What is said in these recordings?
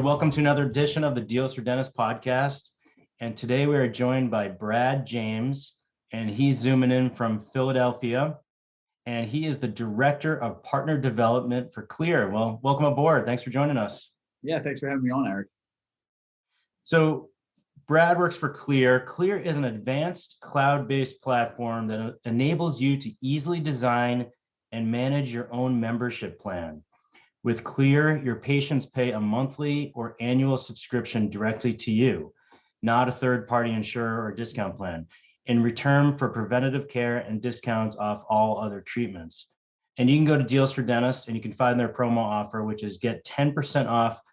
welcome to another edition of the Deals for Dentists podcast. And today we are joined by Brad James, and he's zooming in from Philadelphia. And he is the Director of Partner Development for Kleer. Well, welcome aboard. Thanks for joining us. Yeah, thanks for having me on, Eric. So Brad works for Kleer. Kleer is an advanced cloud-based platform that enables you to easily design and manage your own membership plan. With Kleer, your patients pay a monthly or annual subscription directly to you, not a third-party insurer or discount plan, in return for preventative care and discounts off all other treatments. And you can go to Deals for Dentists and you can find their promo offer, which is get 10% off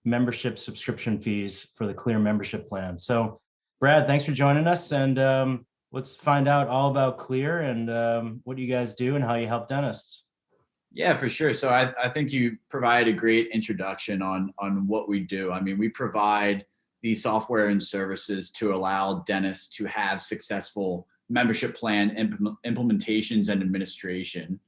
membership subscription fees for the Kleer membership plan. So Brad, thanks for joining us, and let's find out all about Kleer and what you guys do and how you help dentists. Yeah, for sure. So I think you provide a great introduction on what we do. I mean, we provide these software and services to allow dentists to have successful membership plan implementations and administration.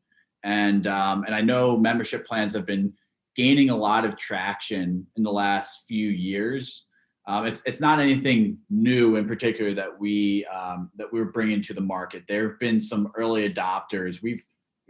And I know membership plans have been gaining a lot of traction in the last few years. It's not anything new in particular that we're bringing to the market. There have been some early adopters. We've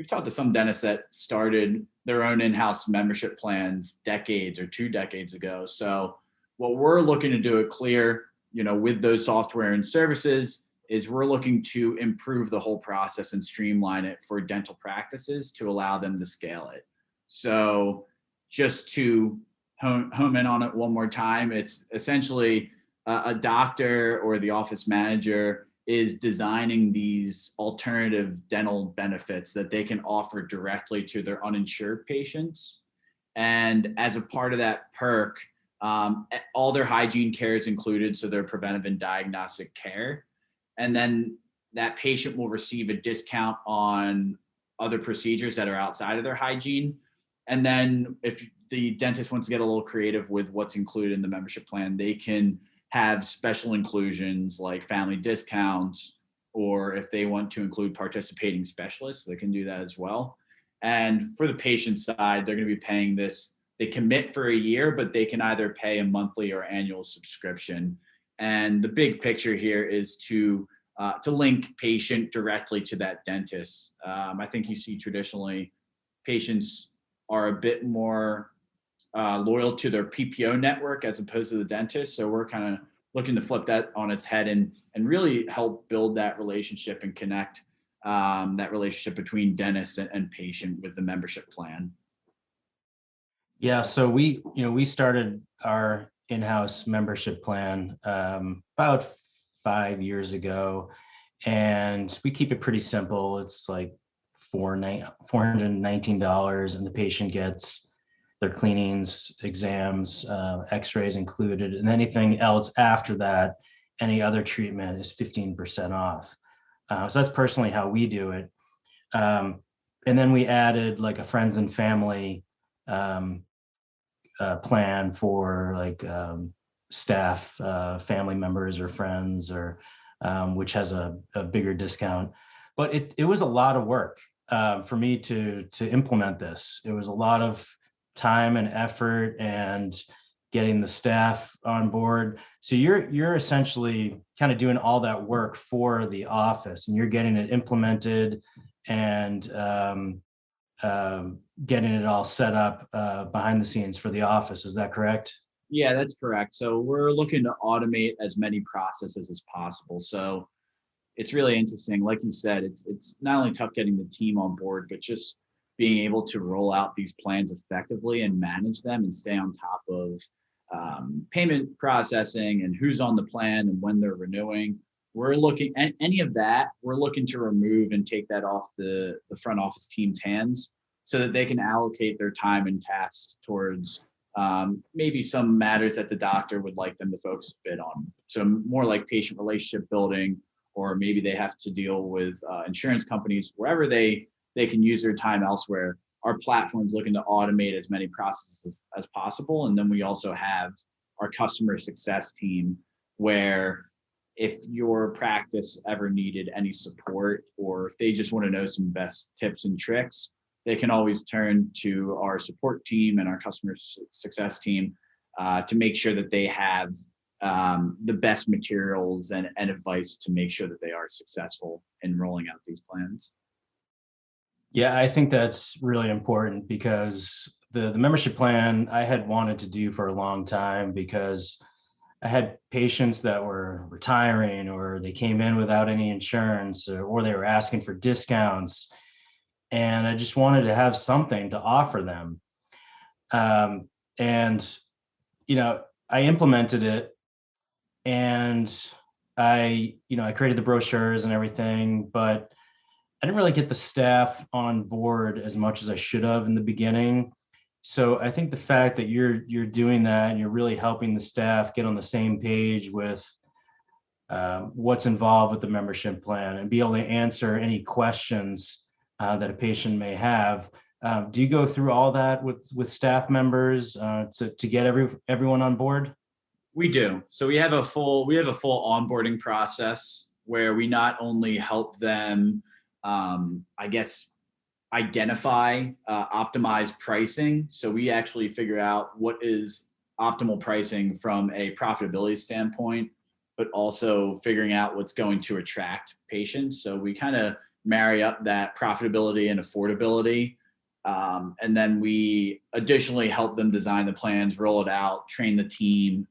talked to some dentists that started their own in-house membership plans decades or 2 decades ago. So what we're looking to do at Kleer, with those software and services, is we're looking to improve the whole process and streamline it for dental practices to allow them to scale it. So just to home in on it one more time, it's essentially a doctor or the office manager is designing these alternative dental benefits that they can offer directly to their uninsured patients. And as a part of that perk, all their hygiene care is included, so their preventive and diagnostic care. And then that patient will receive a discount on other procedures that are outside of their hygiene. And then if the dentist wants to get a little creative with what's included in the membership plan, they can have special inclusions like family discounts, or if they want to include participating specialists, they can do that as well. And for the patient side, they're going to be paying this. They commit for a year, but they can either pay a monthly or annual subscription. And the big picture here is to link patient directly to that dentist. I think you see traditionally patients are a bit more loyal to their PPO network as opposed to the dentist. So we're kind of looking to flip that on its head and really help build that relationship and connect that relationship between dentist and patient with the membership plan. Yeah, so we started our in-house membership plan about 5 years ago, and we keep it pretty simple. It's like $419, and the patient gets their cleanings, exams, x-rays included, and anything else after that, any other treatment is 15% off. So that's personally how we do it. And then we added like a friends and family plan for like staff, family members or friends, or which has a bigger discount. But it was a lot of work for me to implement this. It was a lot of time and effort and getting the staff on board. So you're essentially kind of doing all that work for the office, and you're getting it implemented and getting it all set up behind the scenes for the office. Is that correct? Yeah, that's correct. So we're looking to automate as many processes as possible. So it's really interesting. Like you said, it's not only tough getting the team on board, but just being able to roll out these plans effectively and manage them and stay on top of payment processing and who's on the plan and when they're renewing. We're looking at any of that. We're looking to remove and take that off the front office team's hands so that they can allocate their time and tasks towards maybe some matters that the doctor would like them to focus a bit on. So more like patient relationship building, or maybe they have to deal with insurance companies, wherever they can use their time elsewhere. Our platform's looking to automate as many processes as possible. And then we also have our customer success team, where if your practice ever needed any support, or if they just want to know some best tips and tricks, they can always turn to our support team and our customer success team to make sure that they have the best materials and advice to make sure that they are successful in rolling out these plans. Yeah, I think that's really important because the membership plan I had wanted to do for a long time because I had patients that were retiring or they came in without any insurance or they were asking for discounts. And I just wanted to have something to offer them. Um, and, I implemented it and I created the brochures and everything, but I didn't really get the staff on board as much as I should have in the beginning. So I think the fact that you're doing that and you're really helping the staff get on the same page with what's involved with the membership plan and be able to answer any questions that a patient may have. Do you go through all that with staff members to get everyone on board? We do. So we have a full onboarding process where we not only help them, I guess, identify, optimize pricing. So we actually figure out what is optimal pricing from a profitability standpoint, but also figuring out what's going to attract patients. So we kind of marry up that profitability and affordability. And then we additionally help them design the plans, roll it out, train the team.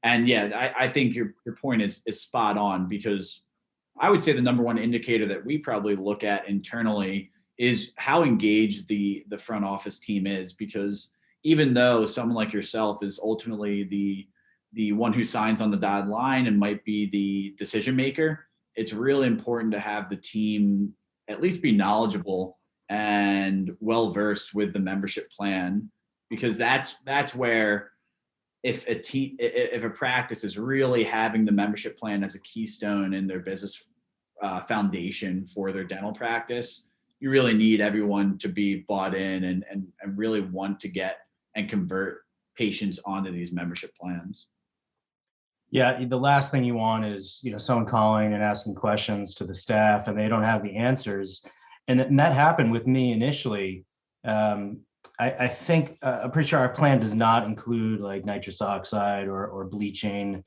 And yeah, I think your point is spot on, because I would say the number one indicator that we probably look at internally is how engaged the front office team is, because even though someone like yourself is ultimately the one who signs on the dotted line and might be the decision maker, it's really important to have the team at least be knowledgeable and well versed with the membership plan, because that's where if a practice is really having the membership plan as a keystone in their business foundation for their dental practice, you really need everyone to be bought in and really want to get and convert patients onto these membership plans. Yeah, the last thing you want is, someone calling and asking questions to the staff and they don't have the answers. And that happened with me initially. I think I'm pretty sure our plan does not include like nitrous oxide or bleaching.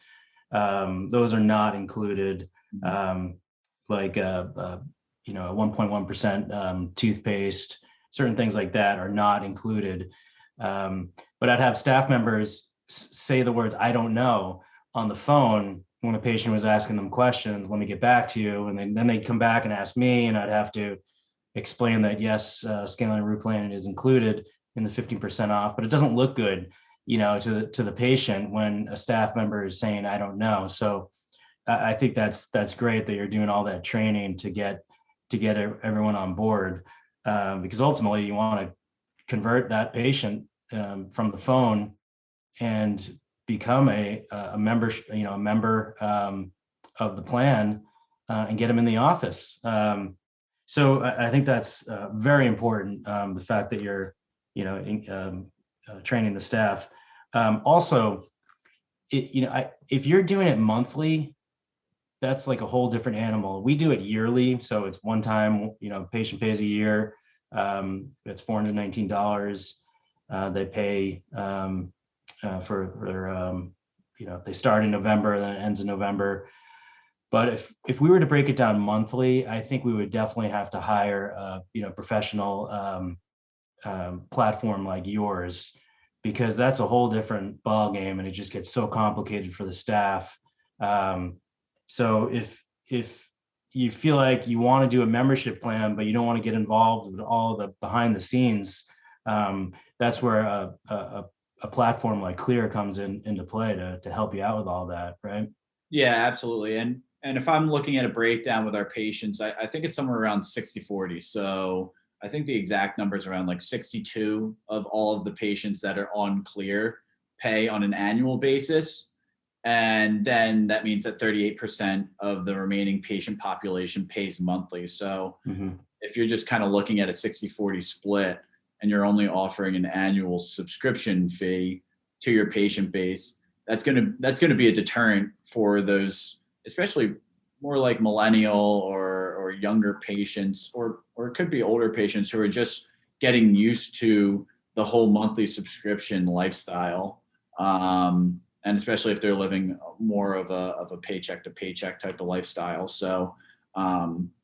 Those are not included. Like a 1.1% toothpaste, certain things like that are not included. But I'd have staff members say the words "I don't know" on the phone when a patient was asking them questions. Let me get back to you, and then they'd come back and ask me, and I'd have to explain that yes, scaling and root planning is included in the 15% off, but it doesn't look good, to the patient when a staff member is saying I don't know. So I think that's great that you're doing all that training to get everyone on board, because ultimately you want to convert that patient from the phone and become a member, a member of the plan, and get them in the office. So I think that's very important. The fact that you're, training the staff. Also, if you're doing it monthly, that's like a whole different animal. We do it yearly, so it's one time. Patient pays a year. It's $419. They pay for they start in November and then it ends in November. But if we were to break it down monthly, I think we would definitely have to hire a professional platform like yours, because that's a whole different ball game and it just gets so complicated for the staff. So if you feel like you want to do a membership plan, but you don't want to get involved with all the behind the scenes, that's where a platform like Kleer comes into play to help you out with all that, right? Yeah, absolutely. And if I'm looking at a breakdown with our patients, I think it's somewhere around 60-40. So I think the exact number is around like 62 of all of the patients that are on Kleer pay on an annual basis. And then that means that 38% of the remaining patient population pays monthly. So if you're just kind of looking at a 60-40 split and you're only offering an annual subscription fee to your patient base, that's gonna be a deterrent for those, especially more like millennial or younger patients, or it could be older patients who are just getting used to the whole monthly subscription lifestyle. And especially if they're living more of a paycheck to paycheck type of lifestyle. So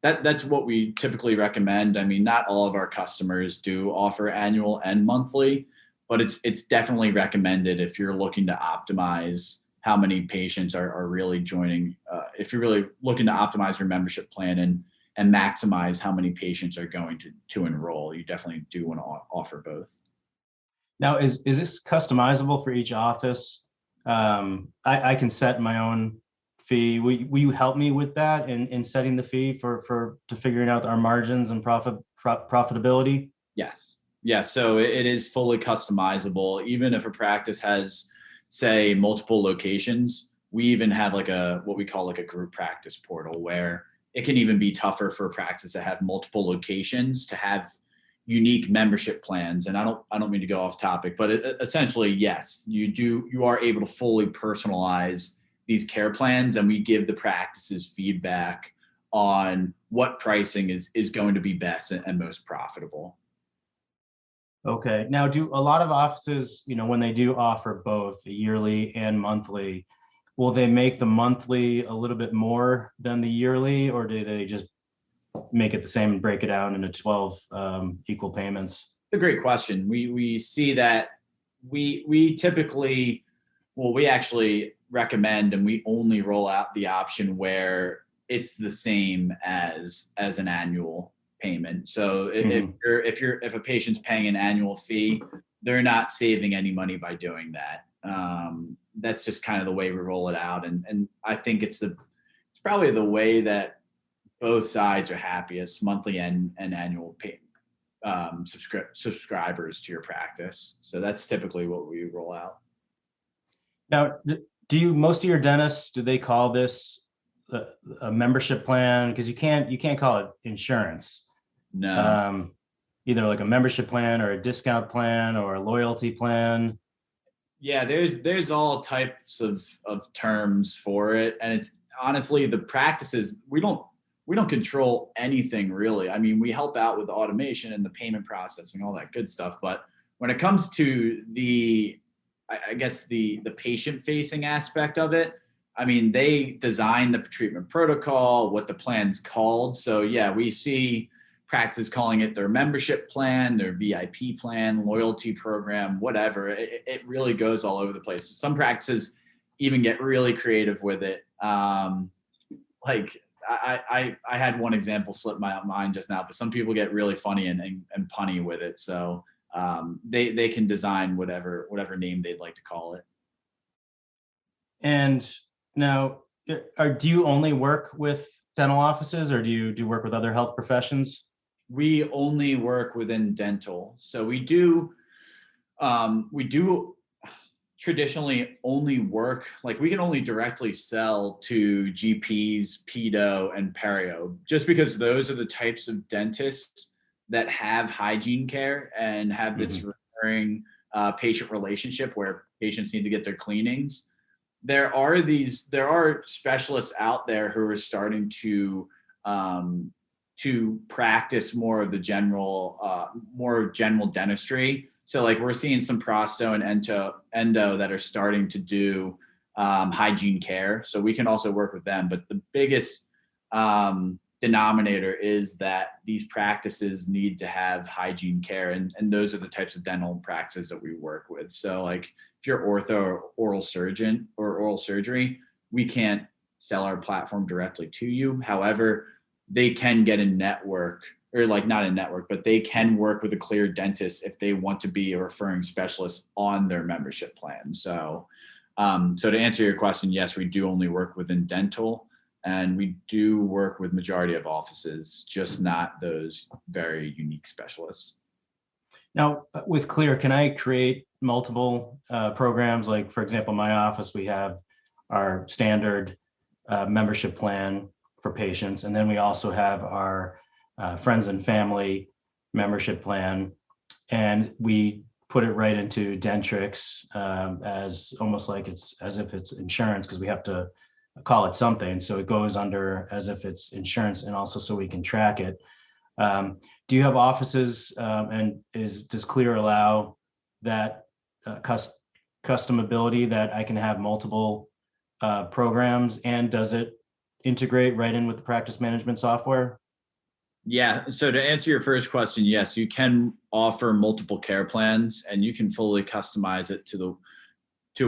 that's what we typically recommend. I mean, not all of our customers do offer annual and monthly, but it's definitely recommended if you're looking to optimize how many patients are really joining. If you're really looking to optimize your membership plan and maximize how many patients are going to enroll, you definitely do want to offer both. Now, is this customizable for each office? I can set my own fee. Will you help me with that in setting the fee to figuring out our margins and profitability? Yes. Yes. So it is fully customizable. Even if a practice has, say, multiple locations, we even have like what we call like a group practice portal where it can even be tougher for a practice that have multiple locations to have unique membership plans. And I don't mean to go off topic, but essentially, yes, you are able to fully personalize these care plans, and we give the practices feedback on what pricing is going to be best and most profitable. Okay. Now, do a lot of offices, when they do offer both the yearly and monthly, will they make the monthly a little bit more than the yearly, or do they just make it the same and break it down into 12 equal payments? It's a great question. We see that we typically, well, we actually recommend and we only roll out the option where it's the same as an annual payment. So if a patient's paying an annual fee, they're not saving any money by doing that. That's just kind of the way we roll it out, and I think it's probably the way that both sides are happiest, monthly and annual pay, subscribers to your practice. So that's typically what we roll out. Now, do most of your dentists, do they call this a membership plan? Because you can't call it insurance. No. Either like a membership plan or a discount plan or a loyalty plan. Yeah, there's all types of terms for it, and it's honestly the practices we don't control anything really. I mean, we help out with automation and the payment processing, all that good stuff, but when it comes to I guess the patient facing aspect of it, I mean, they design the treatment protocol, what the plan's called. So yeah, we see practices calling it their membership plan, their VIP plan, loyalty program, whatever. It really goes all over the place. Some practices even get really creative with it. Like I had one example slip my mind just now, but some people get really funny and punny with it. So they can design whatever name they'd like to call it. And now, do you only work with dental offices, or do you work with other health professions? We only work within dental. So we do traditionally only work, like we can only directly sell to GPs, pedo, and perio, just because those are the types of dentists that have hygiene care and have this recurring patient relationship where patients need to get their cleanings. There are specialists out there who are starting to practice more of the more general dentistry. So like we're seeing some prosto and endo that are starting to do hygiene care. So we can also work with them. But the biggest denominator is that these practices need to have hygiene care. And those are the types of dental practices that we work with. So like if you're ortho or oral surgeon or oral surgery, we can't sell our platform directly to you. However, they can get a network, or like not a network, but they can work with a Kleer dentist if they want to be a referring specialist on their membership plan. So, so to answer your question, yes, we do only work within dental, and we do work with majority of offices, just not those very unique specialists. Now, with Kleer, can I create multiple programs? Like, for example, my office, we have our standard membership plan for patients, and then we also have our friends and family membership plan, and we put it right into Dentrix as almost like it's as if it's insurance, because we have to call it something. So it goes under as if it's insurance, and also so we can track it. Do you have offices, and does Kleer allow that customability that I can have multiple programs, and does it integrate right in with the practice management software? Yeah. So to answer your first question, yes, you can offer multiple care plans and you can fully customize it to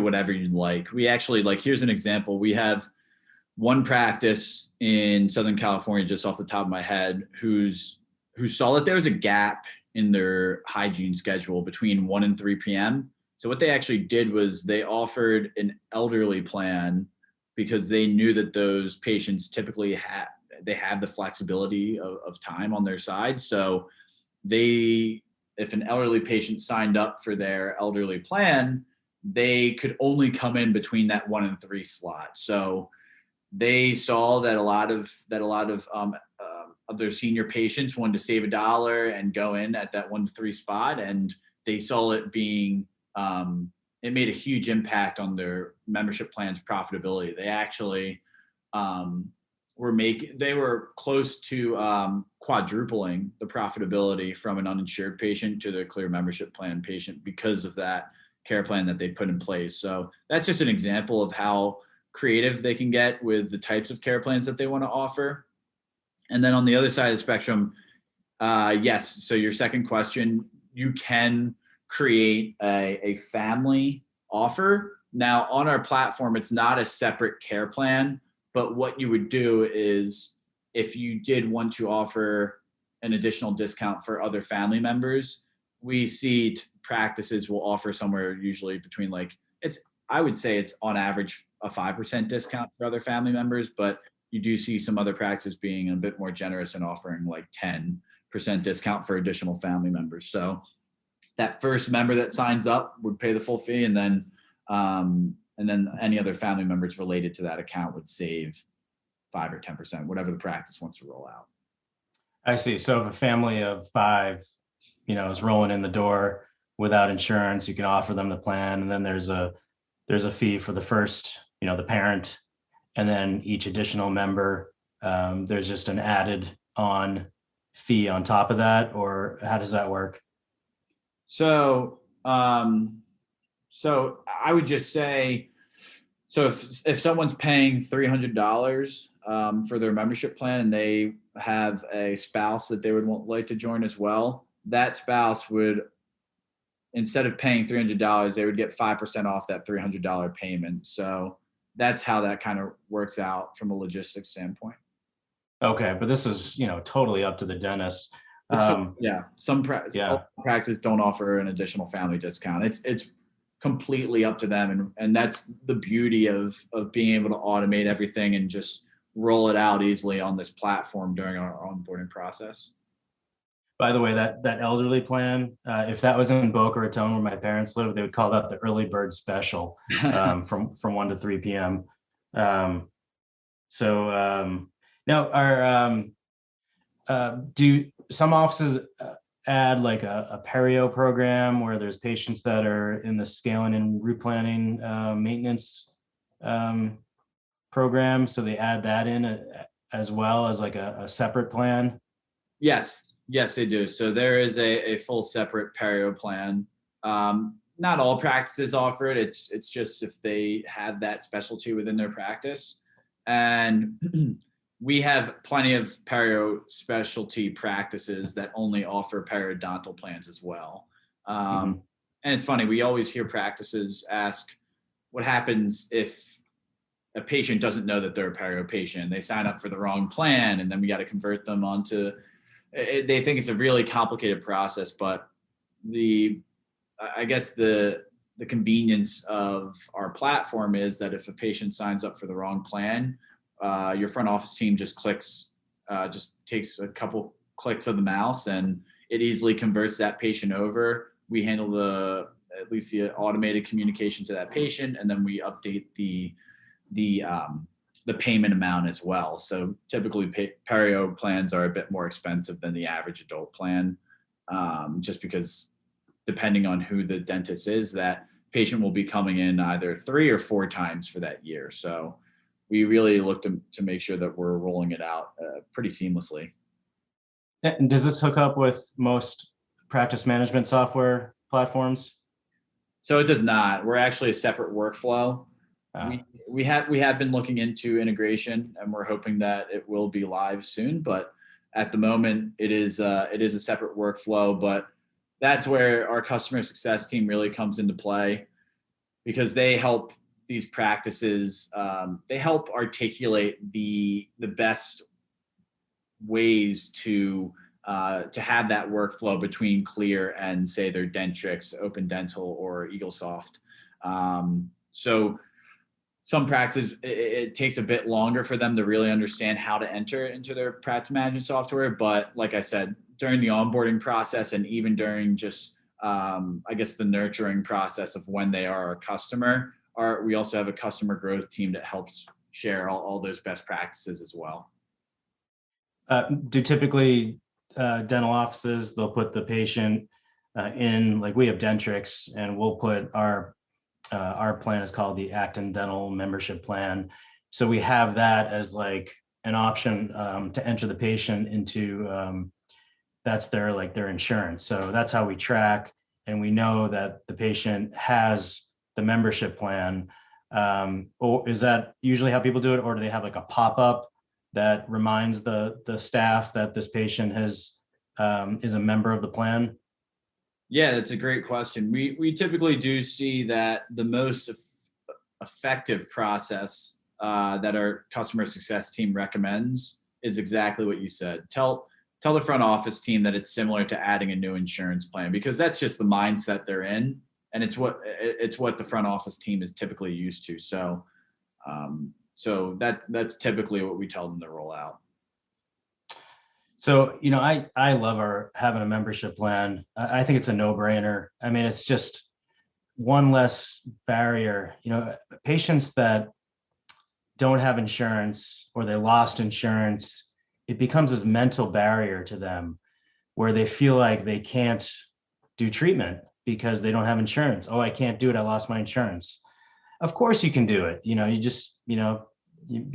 whatever you'd like. We actually, like, here's an example. We have one practice in Southern California, just off the top of my head, who saw that there was a gap in their hygiene schedule between 1 and 3 p.m. So what they actually did was they offered an elderly plan because they knew that those patients typically have the flexibility of time on their side. So if an elderly patient signed up for their elderly plan, they could only come in between that 1 and 3 slot. So they saw that a lot of their senior patients wanted to save $1 and go in at that 1 to 3 spot, and they saw it being it made a huge impact on their membership plan's profitability. They actually they were close to quadrupling the profitability from an uninsured patient to the Kleer membership plan patient because of that care plan that they put in place. So that's just an example of how creative they can get with the types of care plans that they want to offer. And then on the other side of the spectrum, yes. So your second question, you can create a family offer. Now on our platform, it's not a separate care plan, but what you would do is if you did want to offer an additional discount for other family members, we see practices will offer somewhere usually between I would say it's on average a 5% discount for other family members, but you do see some other practices being a bit more generous and offering like 10% discount for additional family members. So that first member that signs up would pay the full fee, and then any other family members related to that account would save 5 or 10%, whatever the practice wants to roll out. I see. So if a family of 5, is rolling in the door without insurance, you can offer them the plan, and then there's a fee for the first, the parent, and then each additional member, there's just an added on fee on top of that, or how does that work? So I would just say, so if someone's paying $300 for their membership plan and they have a spouse that they would like to join as well, that spouse would, instead of paying $300, they would get 5% off that $300 payment. So that's how that kind of works out from a logistics standpoint. Okay, but this is, totally up to the dentist. Some practices don't offer an additional family discount. It's completely up to them, and that's the beauty of being able to automate everything and just roll it out easily on this platform during our onboarding process. By the way, that elderly plan, if that was in Boca Raton where my parents live, they would call that the early bird special, from 1 to 3 p.m. Now, do some offices add like a perio program where there's patients that are in the scaling and route planning maintenance program, so they add that in as well as like a separate plan? Yes, they do. So there is a full separate perio plan. Not all practices offer it. It's just if they have that specialty within their practice. And we have plenty of perio specialty practices that only offer periodontal plans as well. And it's funny, we always hear practices ask what happens if a patient doesn't know that they're a perio patient. They sign up for the wrong plan, and then we got to convert them onto. They think it's a really complicated process, but I guess the convenience of our platform is that if a patient signs up for the wrong plan, your front office team just takes a couple clicks of the mouse and it easily converts that patient over. We handle at least the automated communication to that patient, and then we update the payment amount as well. So typically perio plans are a bit more expensive than the average adult plan, just because depending on who the dentist is, that patient will be coming in either 3 or 4 times for that year. So we really look to make sure that we're rolling it out pretty seamlessly. And does this hook up with most practice management software platforms? So it does not. We're actually a separate workflow. Uh, We have been looking into integration, and we're hoping that it will be live soon. But at the moment, it is a separate workflow. But that's where our customer success team really comes into play, because they help these practices. They help articulate the best ways to have that workflow between Kleer and, say, their Dentrix, Open Dental, or EagleSoft. So some practices, it takes a bit longer for them to really understand how to enter into their practice management software. But like I said, during the onboarding process, and even during just, I guess, the nurturing process of when they are a customer, we also have a customer growth team that helps share all those best practices as well. do typically dental offices, they'll put the patient in, like we have Dentrix, and we'll put our plan is called the Acton Dental Membership Plan. So we have that as like an option to enter the patient into, that's their insurance. So that's how we track, and we know that the patient has the membership plan. Or is that usually how people do it, or do they have like a pop-up that reminds the staff that this patient has is a member of the plan? Yeah, that's a great question. We typically do see that the most effective process that our customer success team recommends is exactly what you said. Tell the front office team that it's similar to adding a new insurance plan, because that's just the mindset they're in, and it's what the front office team is typically used to. So that's typically what we tell them to roll out. So, I love having a membership plan. I think it's a no-brainer. I mean, it's just one less barrier. Patients that don't have insurance, or they lost insurance, it becomes this mental barrier to them where they feel like they can't do treatment because they don't have insurance. Oh, I can't do it. I lost my insurance. Of course you can do it. You just, you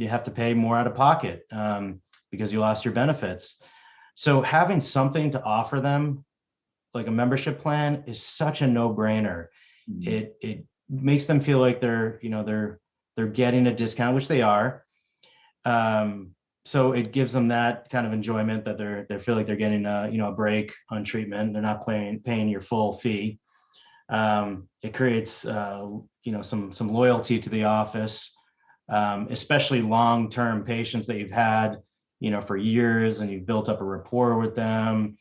have to pay more out of pocket because you lost your benefits. So having something to offer them, like a membership plan, is such a no-brainer. Mhm. It makes them feel like they're getting a discount, which they are. So it gives them that kind of enjoyment that they feel like they're getting a break on treatment. They're not paying your full fee. It creates some loyalty to the office, especially long-term patients that you've had for years, and you've built up a rapport with them,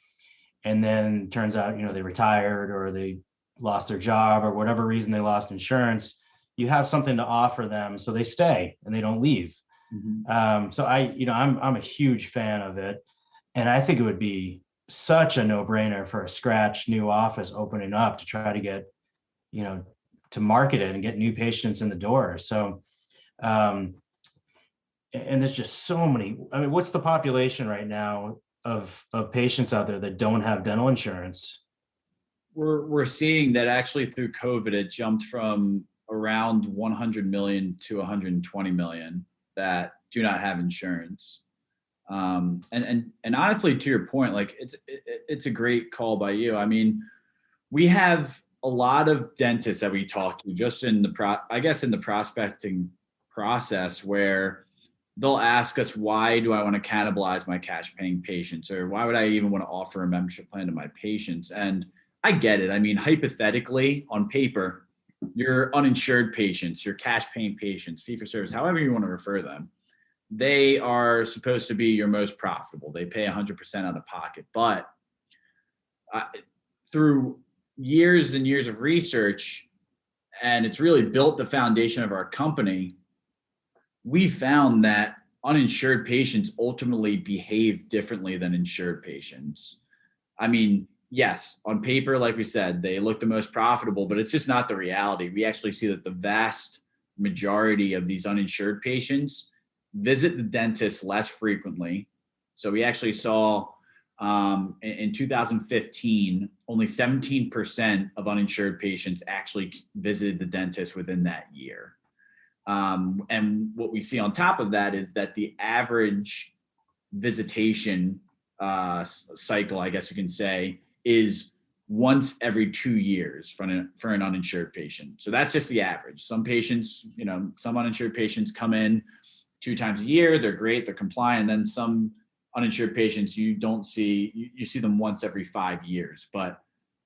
and then turns out they retired, or they lost their job, or whatever reason they lost insurance. You have something to offer them, so they stay and they don't leave. Mhm. So I'm a huge fan of it, and I think it would be such a no-brainer for a scratch new office opening up to try to get to market it and get new patients in the door. So um, and there's just so many. I mean, what's the population right now of patients out there that don't have dental insurance? We're seeing that actually through COVID, it jumped from around 100 million to 120 million that do not have insurance. And honestly, to your point, like it's a great call by you. I mean, we have a lot of dentists that we talk to just in in the prospecting process, where they'll ask us, why do I want to cannibalize my cash paying patients, or why would I even want to offer a membership plan to my patients? And I get it. I mean, hypothetically, on paper, your uninsured patients, your cash paying patients, fee for service, however you want to refer them, they are supposed to be your most profitable. They pay 100% out of pocket. But uh, through years and years of research, and it's really built the foundation of our company, we found that uninsured patients ultimately behave differently than insured patients. I mean, yes, on paper, like we said, they look the most profitable, but it's just not the reality. We actually see that the vast majority of these uninsured patients visit the dentist less frequently. So we actually saw in 2015, only 17% of uninsured patients actually visited the dentist within that year. And what we see on top of that is that the average visitation cycle, I guess you can say, is once every 2 years for an uninsured patient. So that's just the average. Some patients, some uninsured patients come in 2 times a year. They're great. They're compliant. And then some uninsured patients, you see them once every 5 years. But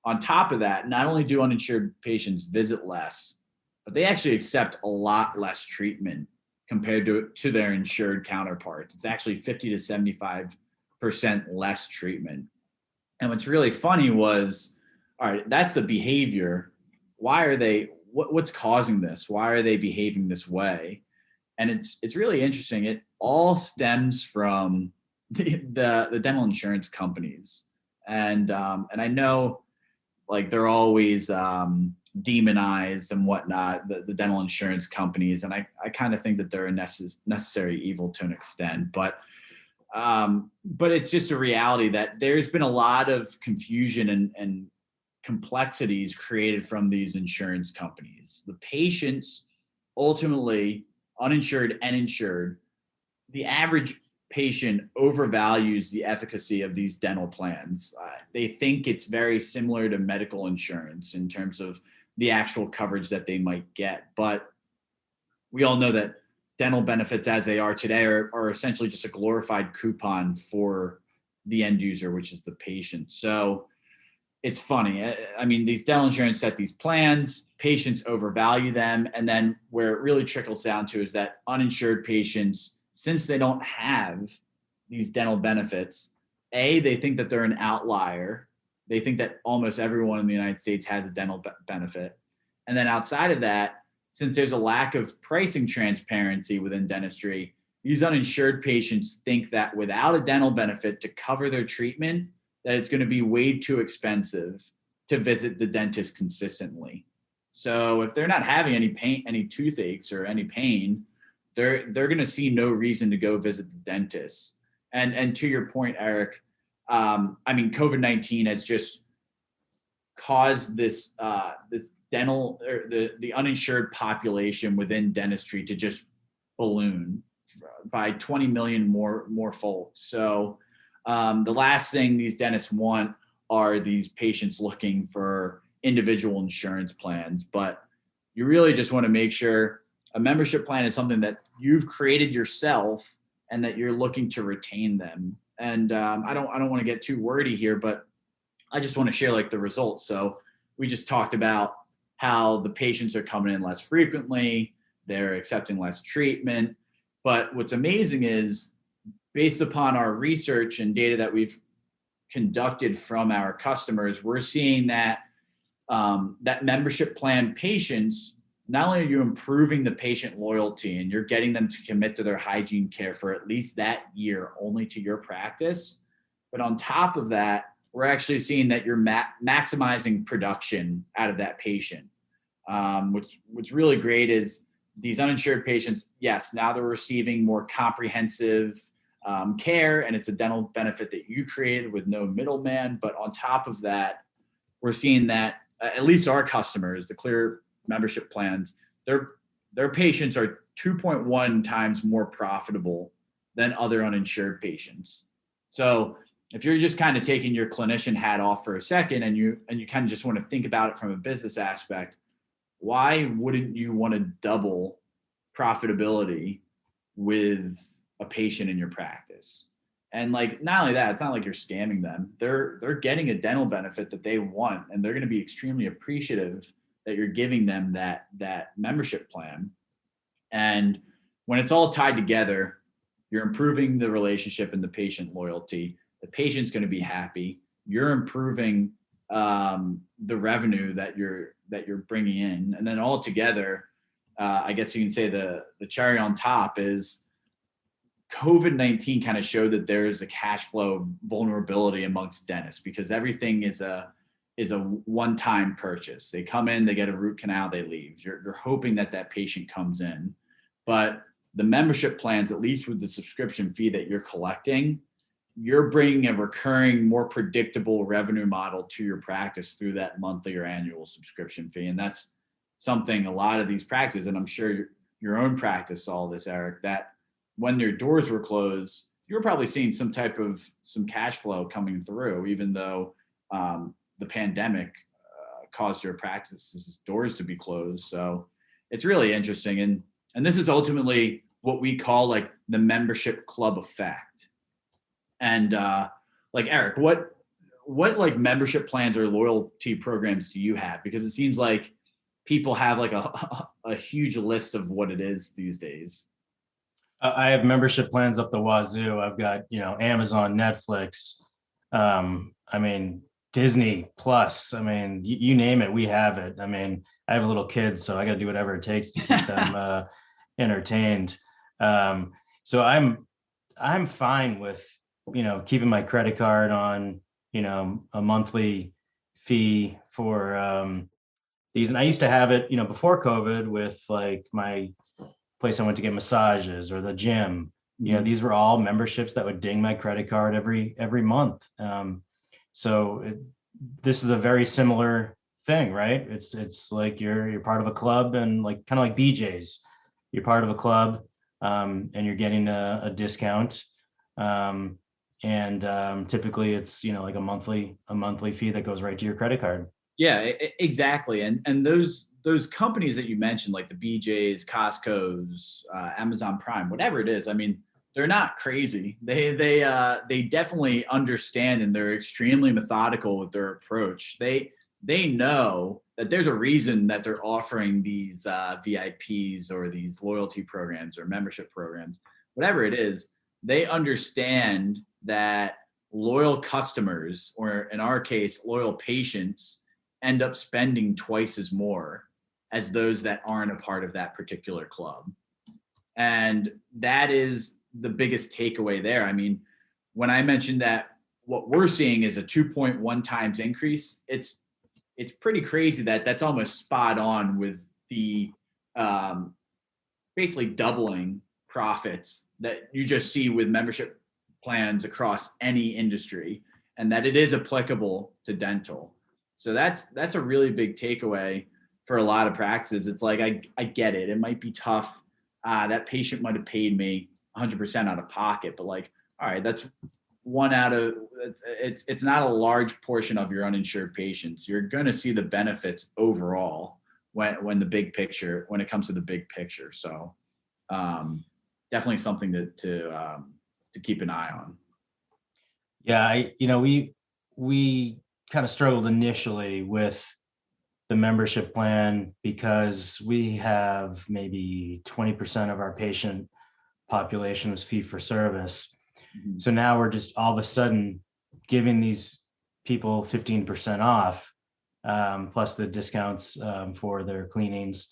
on top of that, not only do uninsured patients visit less, but they actually accept a lot less treatment compared to their insured counterparts. It's actually 50 to 75% less treatment. And what's really funny was, all right, that's the behavior. Why are they, what's causing this? Why are they behaving this way? And it's really interesting. It all stems from the dental insurance companies. And I know, like, they're always demonized and whatnot, the dental insurance companies. And I kind of think that they're a necessary evil to an extent. But it's just a reality that there's been a lot of confusion and complexities created from these insurance companies. The patients, ultimately, uninsured and insured, the average patient overvalues the efficacy of these dental plans. They think it's very similar to medical insurance in terms of the actual coverage that they might get. But we all know that dental benefits as they are today are essentially just a glorified coupon for the end user, which is the patient. So it's funny. I mean, these dental insurance set these plans, patients overvalue them. And then where it really trickles down to is that uninsured patients, since they don't have these dental benefits, they think that they're an outlier. They think that almost everyone in the United States has a dental benefit. And then outside of that, since there's a lack of pricing transparency within dentistry, these uninsured patients think that without a dental benefit to cover their treatment, that it's going to be way too expensive to visit the dentist consistently. So if they're not having any pain, any toothaches or any pain, they're going to see no reason to go visit the dentist. And to your point, Eric, I mean, COVID-19 has just caused this dental, or the uninsured population within dentistry to just balloon by 20 million more folks. So the last thing these dentists want are these patients looking for individual insurance plans. But you really just want to make sure a membership plan is something that you've created yourself and that you're looking to retain them. And I don't want to get too wordy here, but I just want to share like the results. So we just talked about how the patients are coming in less frequently, they're accepting less treatment. But what's amazing is, based upon our research and data that we've conducted from our customers, we're seeing that that membership plan patients, not only are you improving the patient loyalty and you're getting them to commit to their hygiene care for at least that year only to your practice, but on top of that, we're actually seeing that you're maximizing production out of that patient. What's really great is these uninsured patients, yes, now they're receiving more comprehensive care, and it's a dental benefit that you created with no middleman. But on top of that, we're seeing that at least our customers, the Kleer membership plans, their patients are 2.1 times more profitable than other uninsured patients. So if you're just kind of taking your clinician hat off for a second and you kind of just want to think about it from a business aspect, why wouldn't you want to double profitability with a patient in your practice? And like, not only that, it's not like you're scamming them. They're getting a dental benefit that they want, and they're going to be extremely appreciative that you're giving them that membership plan. And when it's all tied together, you're improving the relationship and the patient loyalty. The patient's going to be happy. You're improving the revenue that you're bringing in, and then all together, I guess you can say the cherry on top is COVID-19 kind of showed that there is a cash flow vulnerability amongst dentists, because everything is a one-time purchase. They come in, they get a root canal, they leave. You're hoping that patient comes in, but the membership plans, at least with the subscription fee that you're collecting, you're bringing a recurring, more predictable revenue model to your practice through that monthly or annual subscription fee. And that's something a lot of these practices, and I'm sure your own practice saw this, Eric, that when your doors were closed, you were probably seeing some cash flow coming through, even though the pandemic caused your practice's doors to be closed. So it's really interesting. And this is ultimately what we call like the membership club effect. And like Eric, what like membership plans or loyalty programs do you have? Because it seems like people have like a huge list of what it is these days. I have membership plans up the wazoo. I've got, Amazon, Netflix, I mean, Disney Plus. I mean, you name it, we have it. I mean, I have little kids, so I got to do whatever it takes to keep them entertained. So I'm fine with, keeping my credit card on, a monthly fee for these. And I used to have it, before COVID with like my place I went to get massages or the gym. These were all memberships that would ding my credit card every month. This is a very similar thing, right? It's like you're part of a club, and like kind of like BJ's, you're part of a club, and you're getting a discount. Typically it's like a monthly fee that goes right to your credit card. Yeah, exactly. And those companies that you mentioned, like the BJ's, Costco's, Amazon Prime, whatever it is, I mean, they're not crazy. They definitely understand, and they're extremely methodical with their approach. They know that there's a reason that they're offering these VIPs or these loyalty programs or membership programs, whatever it is. They understand that loyal customers, or in our case, loyal patients, end up spending twice as more as those that aren't a part of that particular club. And that is the biggest takeaway there. I mean, when I mentioned that what we're seeing is a 2.1 times increase, it's pretty crazy that that's almost spot on with the basically doubling profits that you just see with membership plans across any industry, and that it is applicable to dental. So that's a really big takeaway for a lot of practices. It's like, I get it. It might be tough. That patient might have paid me 100% out of pocket, but like, all right, that's one out of, it's not a large portion of your uninsured patients. You're going to see the benefits overall when it comes to the big picture. So definitely something to keep an eye on. Yeah, we kind of struggled initially with the membership plan because we have maybe 20% of our patient population was fee for service. Mm-hmm. So now we're just all of a sudden giving these people 15% off, plus the discounts for their cleanings.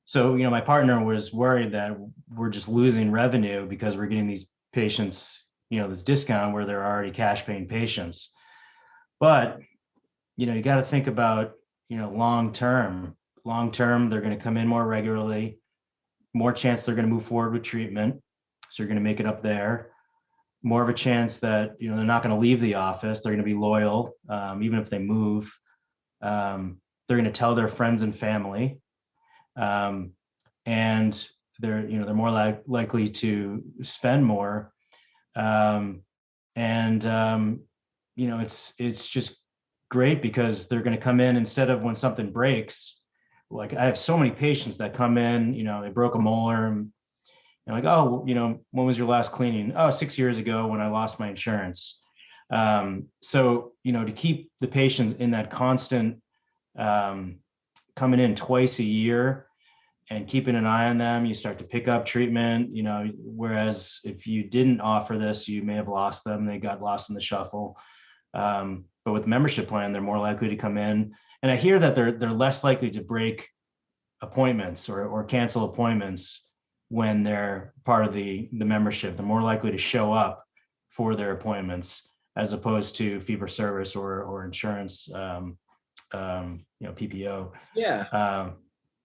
So, my partner was worried that we're just losing revenue because we're getting these patients, this discount where they're already cash paying patients. But, you got to think about, long term, they're going to come in more regularly, more chance they're going to move forward with treatment. So you're going to make it up there. More of a chance that, they're not going to leave the office. They're going to be loyal, even if they move. They're going to tell their friends and family. And they're more likely to spend more. It's just great because they're going to come in instead of when something breaks. Like I have so many patients that come in, they broke a molar and like, oh, when was your last cleaning? Oh, 6 years ago when I lost my insurance. So, to keep the patients in that constant coming in twice a year and keeping an eye on them, you start to pick up treatment, whereas if you didn't offer this, you may have lost them. They got lost in the shuffle. But with membership plan, they're more likely to come in. And I hear that they're less likely to break appointments or cancel appointments when they're part of the membership. They're more likely to show up for their appointments as opposed to fee for service or insurance, PPO. Yeah.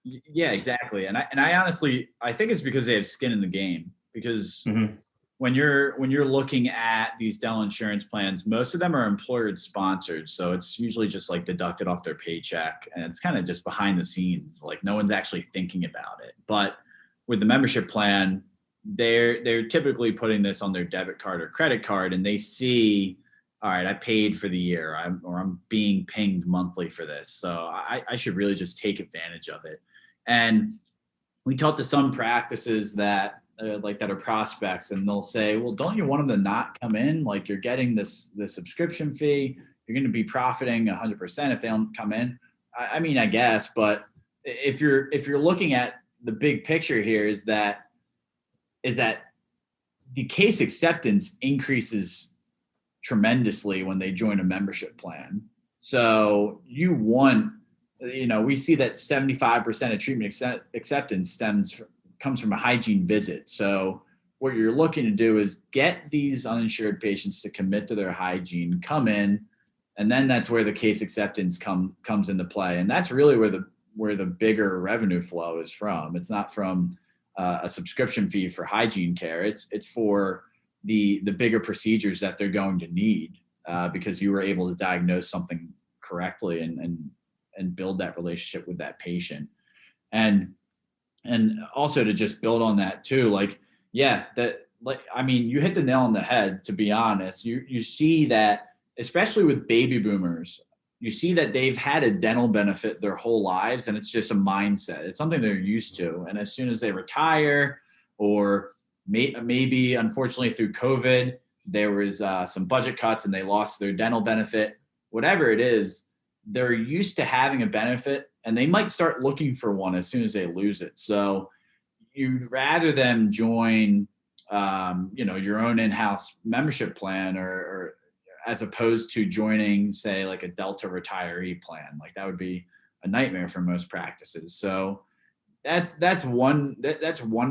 Yeah, exactly. And I honestly, I think it's because they have skin in the game, because mm-hmm. when you're looking at these dental insurance plans, most of them are employer sponsored. So it's usually just like deducted off their paycheck, and it's kind of just behind the scenes. Like no one's actually thinking about it. But with the membership plan, they're typically putting this on their debit card or credit card, and they see all right, I paid for the year, I'm being pinged monthly for this, so I should really just take advantage of it. And we talk to some practices that like that are prospects, and they'll say, well, don't you want them to not come in? Like, you're getting this subscription fee, you're going to be profiting 100% if they don't come in. I mean, I guess, but if you're looking at the big picture here, is that the case acceptance increases tremendously when they join a membership plan. So we see that 75% of treatment acceptance comes from a hygiene visit. So what you're looking to do is get these uninsured patients to commit to their hygiene, come in, and then that's where the case acceptance comes into play. And that's really where the bigger revenue flow is from. It's not from a subscription fee for hygiene care. It's for the bigger procedures that they're going to need because you were able to diagnose something correctly and build that relationship with that patient. And also to just build on that too, you hit the nail on the head, to be honest. You see that, especially with baby boomers, you see that they've had a dental benefit their whole lives, and it's just a mindset. It's something they're used to. And as soon as they retire, or maybe unfortunately through COVID, there was some budget cuts and they lost their dental benefit, whatever it is, they're used to having a benefit, and they might start looking for one as soon as they lose it. So you'd rather them join, your own in-house membership plan, or as opposed to joining, say, like a Delta retiree plan. Like, that would be a nightmare for most practices. So that's one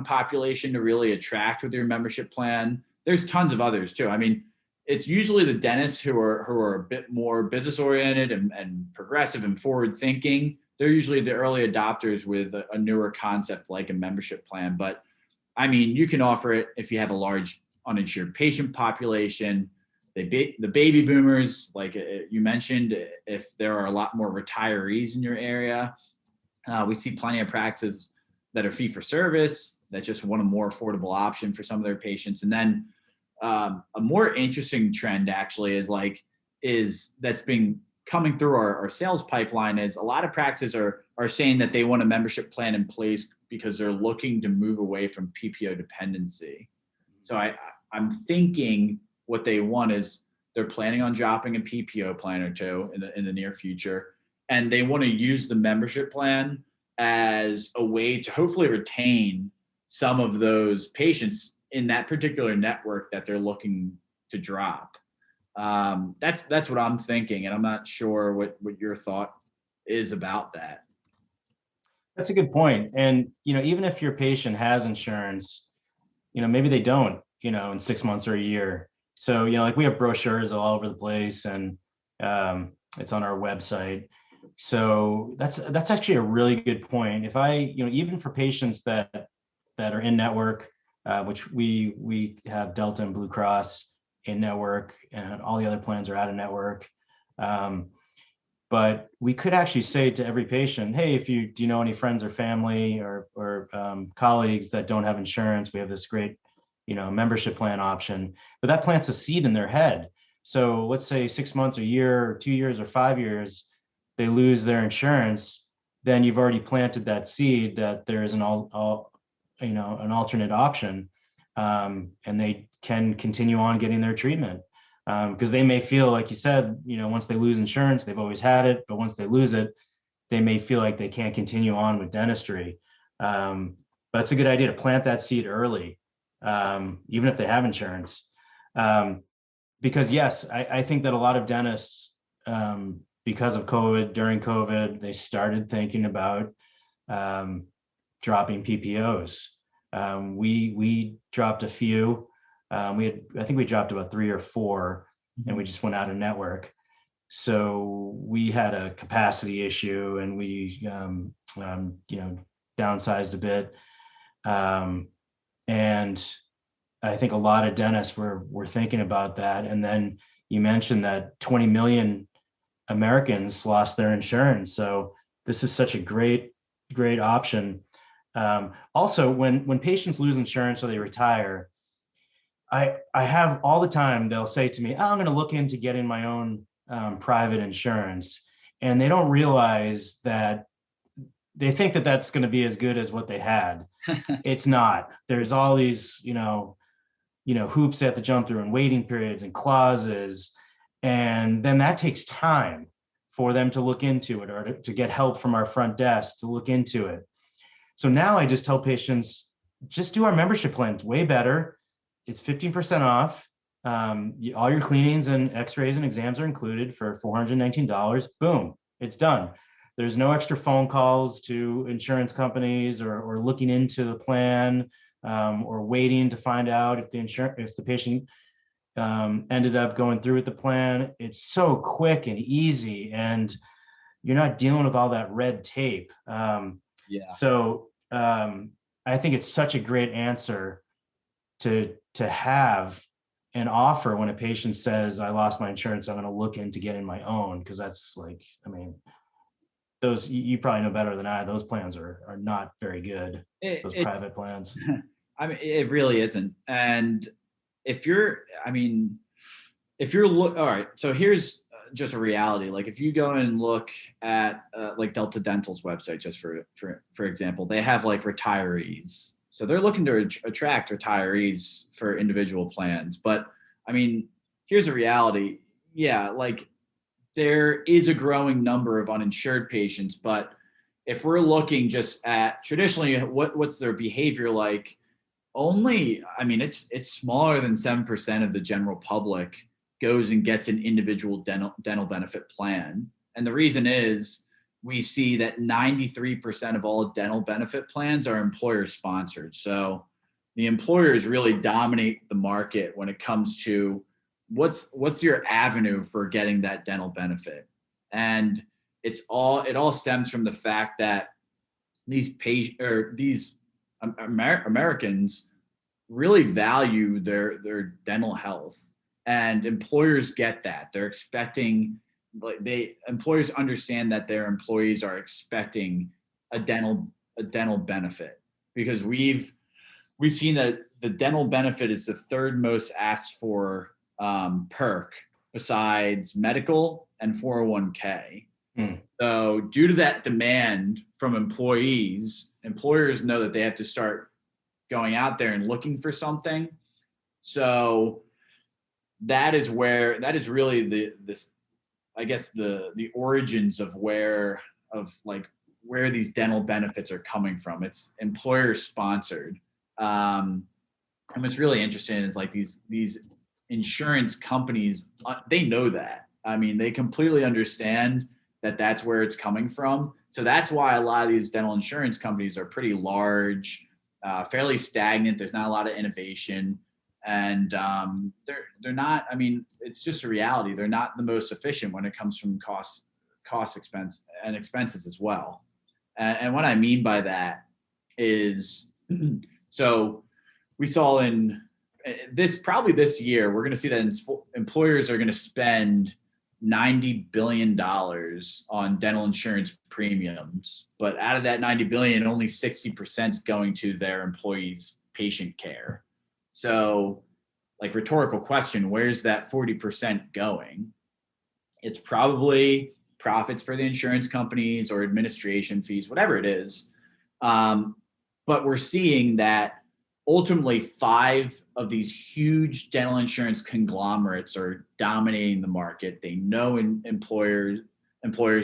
population to really attract with your membership plan. There's tons of others too. I mean, it's usually the dentists who are a bit more business oriented and progressive and forward thinking. They're usually the early adopters with a newer concept like a membership plan. But I mean, you can offer it if you have a large uninsured patient population. The baby boomers, like you mentioned, if there are a lot more retirees in your area, we see plenty of practices that are fee for service that just want a more affordable option for some of their patients. And then a more interesting trend actually is that's been coming through our sales pipeline, is a lot of practices are saying that they want a membership plan in place because they're looking to move away from PPO dependency. So I'm thinking what they want is they're planning on dropping a PPO plan or two in the near future, and they want to use the membership plan as a way to hopefully retain some of those patients in that particular network that they're looking to drop. That's what I'm thinking, and I'm not sure what your thought is about that. That's a good point. And, even if your patient has insurance, maybe they don't, in 6 months or a year. So, like, we have brochures all over the place, and it's on our website. So that's actually a really good point. If even for patients that are in network, which we have Delta and Blue Cross in network, and all the other plans are out of network. But we could actually say to every patient, hey, do you know any friends or family or colleagues that don't have insurance? We have this great, membership plan option. But that plants a seed in their head. So let's say 6 months, a year, or 2 years, or 5 years, they lose their insurance. Then you've already planted that seed that there is an alternate option, and they can continue on getting their treatment. Because they may feel, like you said, once they lose insurance, they've always had it, but once they lose it, they may feel like they can't continue on with dentistry. But it's a good idea to plant that seed early, even if they have insurance. Because yes, I think that a lot of dentists, because of COVID, during COVID, they started thinking about dropping PPOs. We dropped a few. I think we dropped about 3 or 4, and we just went out of network. So we had a capacity issue, and we, downsized a bit. And I think a lot of dentists were thinking about that. And then you mentioned that 20 million Americans lost their insurance. So this is such a great option. Also, when patients lose insurance or they retire, I have all the time, they'll say to me, oh, I'm going to look into getting my own private insurance. And they don't realize that they think that that's going to be as good as what they had. It's not. There's all these, hoops they have to jump through and waiting periods and clauses. And then that takes time for them to look into it, or to get help from our front desk to look into it. So now I just tell patients, just do our membership plan. It's way better. It's 15% off. All your cleanings and x-rays and exams are included for $419. Boom, it's done. There's no extra phone calls to insurance companies, or looking into the plan, or waiting to find out if the patient ended up going through with the plan. It's so quick and easy, and you're not dealing with all that red tape. Yeah. So I think it's such a great answer to have an offer when a patient says, I lost my insurance, I'm going to look into getting my own. Because that's like, I mean, those, you probably know better than I, those plans are not very good, those It's private plans. I mean, it really isn't. And if you're, I mean, if you're all right, so here's just a reality. Like if you go and look at like Delta Dental's website, just for example, they have like retirees. So they're looking to attract retirees for individual plans. But I mean, here's a reality. Yeah, like there is a growing number of uninsured patients, but if we're looking just at traditionally what's their behavior like, only, I mean, it's smaller than 7% of the general public goes and gets an individual dental benefit plan. And the reason is we see that 93% of all dental benefit plans are employer sponsored. So the employers really dominate the market when it comes to what's your avenue for getting that dental benefit. And it all stems from the fact that these Americans really value their dental health, and employers get that. They're expecting, like, employers understand that their employees are expecting a dental benefit, because we've seen that the dental benefit is the third most asked for perk besides medical and 401k. So due to that demand from employees, employers know that they have to start going out there and looking for something. So that is really the origins of where these dental benefits are coming from. It's employer sponsored. And what's really interesting is like these insurance companies, they know that. I mean, they completely understand that that's where it's coming from. So that's why a lot of these dental insurance companies are pretty large, fairly stagnant. There's not a lot of innovation, and they're not. I mean, it's just a reality. They're not the most efficient when it comes from expenses as well. And what I mean by that is, so we saw in this year, we're going to see that employers are going to spend $90 billion on dental insurance premiums, but out of that 90 billion, only 60% is going to their employees' patient care. So, like, rhetorical question, where's that 40% going? It's probably profits for the insurance companies or administration fees, whatever it is. But we're seeing that ultimately 5 of these huge dental insurance conglomerates are dominating the market. They know employers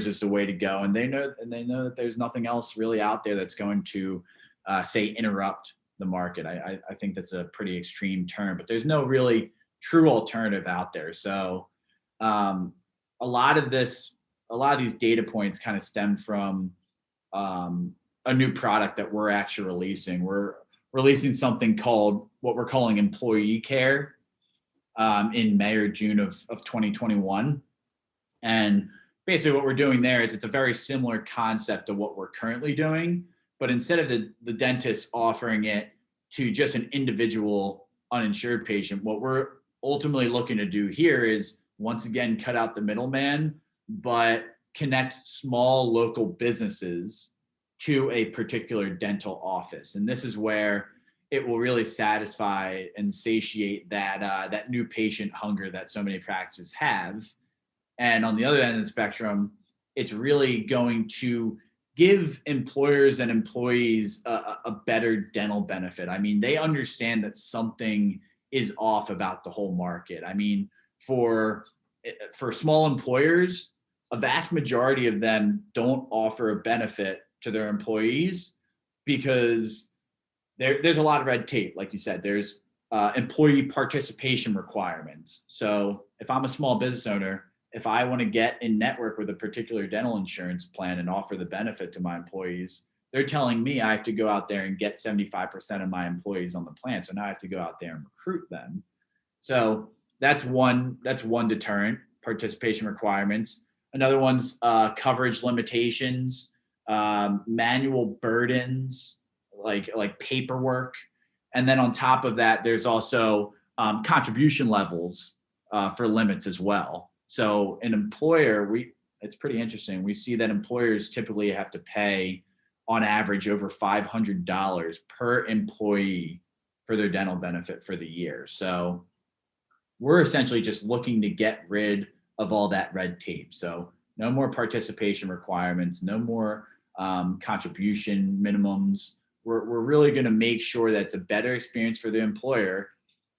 is the way to go, and they know that there's nothing else really out there that's going to say interrupt the market. I think that's a pretty extreme term, but there's no really true alternative out there. So a lot of these data points kind of stem from a new product that we're actually releasing. We're releasing something called what we're calling employee care in May or June of 2021. And basically what we're doing there is it's a very similar concept to what we're currently doing, but instead of the dentist offering it to just an individual uninsured patient, what we're ultimately looking to do here is, once again, cut out the middleman, but connect small local businesses to a particular dental office. And this is where it will really satisfy and satiate that new patient hunger that so many practices have. And on the other end of the spectrum, it's really going to give employers and employees a better dental benefit. I mean, they understand that something is off about the whole market. I mean, for for small employers, a vast majority of them don't offer a benefit to their employees because there's a lot of red tape. Like you said, there's employee participation requirements. So if I'm a small business owner, if I want to get in network with a particular dental insurance plan and offer the benefit to my employees, they're telling me I have to go out there and get 75% of my employees on the plan. So now I have to go out there and recruit them. So that's one deterrent, participation requirements. Another one's coverage limitations, manual burdens, like paperwork. And then on top of that, there's also contribution levels for limits as well. So an employer, it's pretty interesting. We see that employers typically have to pay on average over $500 per employee for their dental benefit for the year. So we're essentially just looking to get rid of all that red tape. So no more participation requirements, no more contribution minimums. We're really going to make sure that it's a better experience for the employer.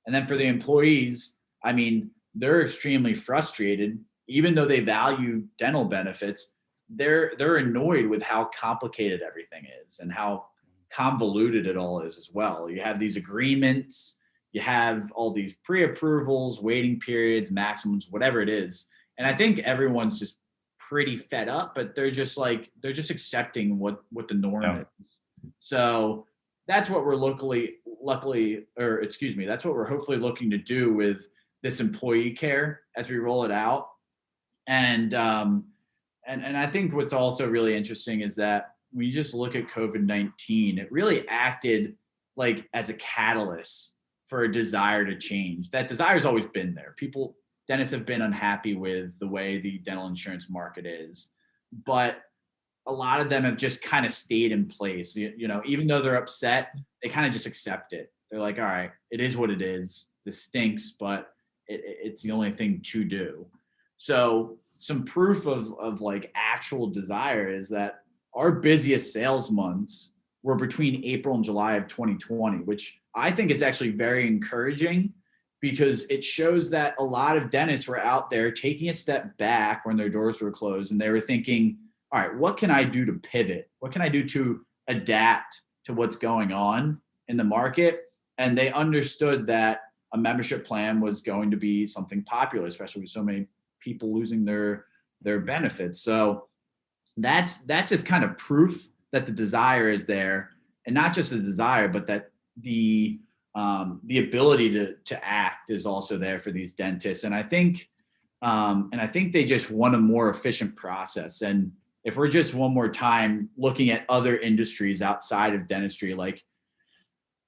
And then for the employees, I mean, they're extremely frustrated, even though they value dental benefits. They're annoyed with how complicated everything is and how convoluted it all is as well. You have these agreements, you have all these pre-approvals, waiting periods, maximums, whatever it is. And I think everyone's just pretty fed up, but they're just accepting what the norm is. So that's what we're that's what we're hopefully looking to do with this employee care as we roll it out. And I think what's also really interesting is that when you just look at COVID-19, it really acted like as a catalyst for a desire to change. That desire has always been there. Dentists have been unhappy with the way the dental insurance market is, but a lot of them have just kind of stayed in place. You know, even though they're upset, they kind of just accept it. They're like, all right, it is what it is. This stinks, but it's the only thing to do. So some proof of like actual desire is that our busiest sales months were between April and July of 2020, which I think is actually very encouraging because it shows that a lot of dentists were out there taking a step back when their doors were closed and they were thinking, all right, what can I do to pivot? What can I do to adapt to what's going on in the market? And they understood that a membership plan was going to be something popular, especially with so many people losing their benefits. So that's just kind of proof that the desire is there, and not just the desire, but that the ability to act is also there for these dentists. And I think they just want a more efficient process. And if we're just one more time looking at other industries outside of dentistry, like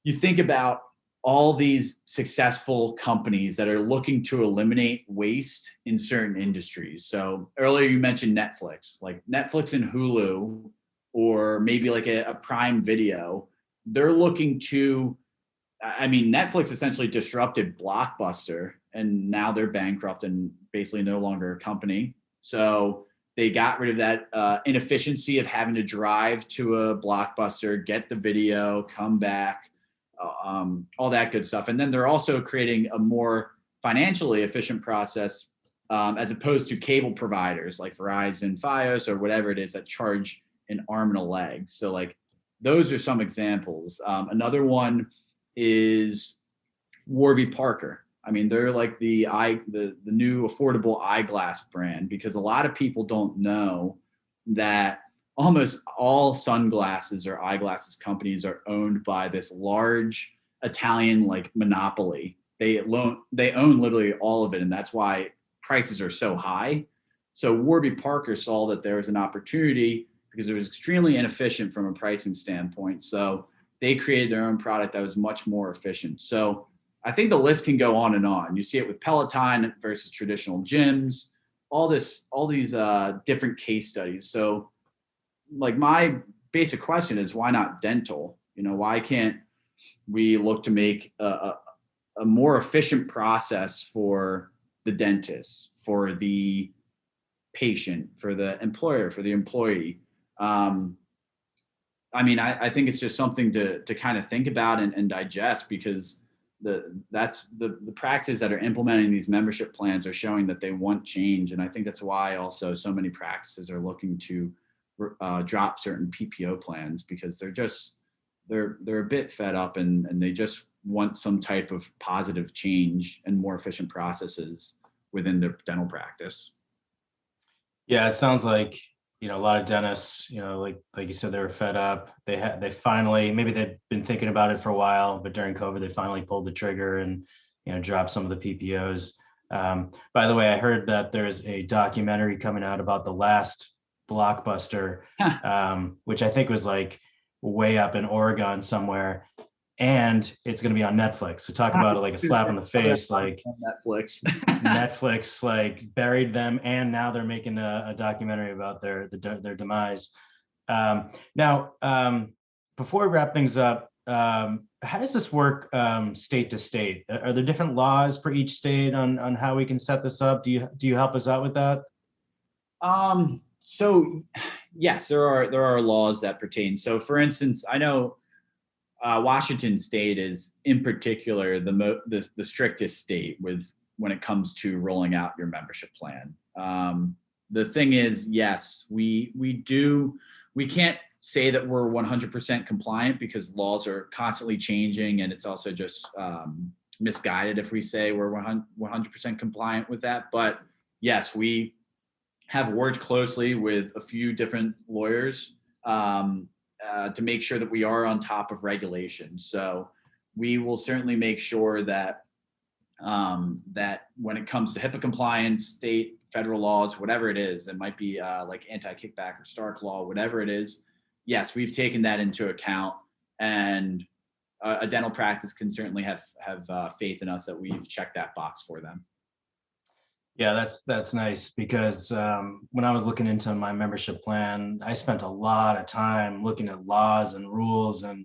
you think about all these successful companies that are looking to eliminate waste in certain industries. So earlier you mentioned Netflix, like Netflix and Hulu, or maybe like a Prime Video. They're looking to, I mean, Netflix essentially disrupted Blockbuster and now they're bankrupt and basically no longer a company. So they got rid of that inefficiency of having to drive to a Blockbuster, get the video, come back, all that good stuff. And then they're also creating a more financially efficient process as opposed to cable providers like Verizon, Fios, or whatever it is that charge an arm and a leg. So like those are some examples. Another one is Warby Parker. I mean, they're like the new affordable eyeglass brand, because a lot of people don't know that almost all sunglasses or eyeglasses companies are owned by this large Italian like monopoly. They own literally all of it, and that's why prices are so high. So Warby Parker saw that there was an opportunity because it was extremely inefficient from a pricing standpoint. So they created their own product that was much more efficient. So I think the list can go on and on. You see it with Peloton versus traditional gyms, all these different case studies. So like my basic question is, why not dental? You know, why can't we look to make a more efficient process for the dentist, for the patient, for the employer, for the employee. Um, I think it's just something to kind of think about and digest, because the practices that are implementing these membership plans are showing that they want change. And I think that's why also so many practices are looking to drop certain PPO plans, because they're a bit fed up, and they just want some type of positive change and more efficient processes within their dental practice. Yeah, it sounds like, a lot of dentists, like you said, they were fed up. They finally, maybe they'd been thinking about it for a while, but during COVID, they finally pulled the trigger and, dropped some of the PPOs. By the way, I heard that there's a documentary coming out about the last Blockbuster, which I think was like way up in Oregon somewhere, and it's going to be on Netflix. So talk about it like a slap in the face, like Netflix. Netflix like buried them, and now they're making a documentary about their demise. Now, before we wrap things up, how does this work state to state? Are there different laws for each state on how we can set this up? Do you help us out with that? So yes, there are laws that pertain. So for instance, I know Washington State is in particular the strictest state when it comes to rolling out your membership plan. The thing is, yes, we can't say that we're 100% compliant, because laws are constantly changing, and it's also just misguided if we say we're 100% compliant with that. But yes, we have worked closely with a few different lawyers to make sure that we are on top of regulations. So we will certainly make sure that that when it comes to HIPAA compliance, state, federal laws, whatever it is, it might be like anti-kickback or Stark law, whatever it is. Yes, we've taken that into account, and a dental practice can certainly have faith in us that we've checked that box for them. Yeah, that's nice, because when I was looking into my membership plan, I spent a lot of time looking at laws and rules. And,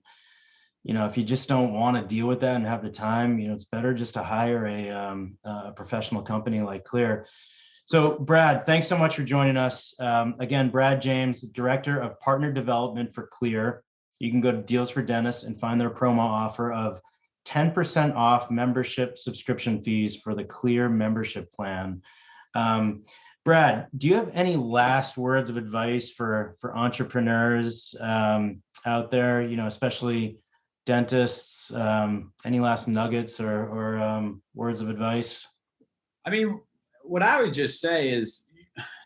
if you just don't want to deal with that and have the time, it's better just to hire a professional company like Kleer. So Brad, thanks so much for joining us. Again, Brad James, Director of Partner Development for Kleer. You can go to Deals for Dentists and find their promo offer of 10% off membership subscription fees for the Kleer membership plan. Brad, do you have any last words of advice for entrepreneurs out there, especially dentists? Any last nuggets or words of advice? What I would just say is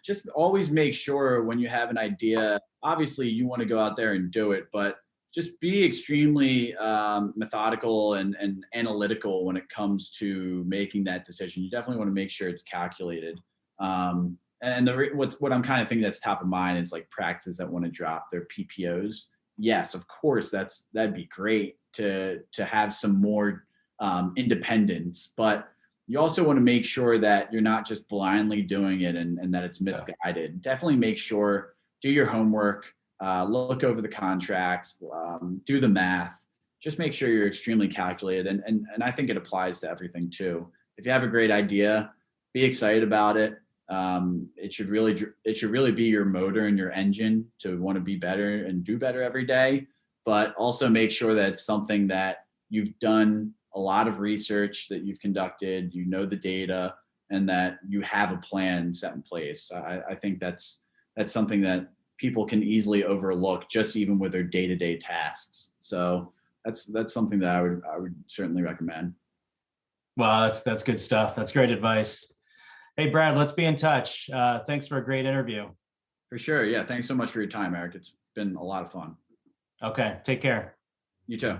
just always make sure when you have an idea, obviously you want to go out there and do it, but just be extremely methodical and analytical when it comes to making that decision. You definitely want to make sure it's calculated. What I'm kind of thinking that's top of mind is like practices that want to drop their PPOs. Yes, of course, that'd be great to have some more independence, but you also want to make sure that you're not just blindly doing it and that it's misguided. Yeah. Definitely make sure, do your homework, look over the contracts, do the math, just make sure you're extremely calculated. And I think it applies to everything too. If you have a great idea, be excited about it. It should really be your motor and your engine to want to be better and do better every day, but also make sure that it's something that you've done a lot of research, that you've conducted, the data, and that you have a plan set in place. I think that's something that people can easily overlook, just even with their day-to-day tasks. So that's something that I would certainly recommend. Well, that's good stuff. That's great advice. Hey, Brad, let's be in touch. Thanks for a great interview. For sure. Yeah. Thanks so much for your time, Eric. It's been a lot of fun. Okay. Take care. You too.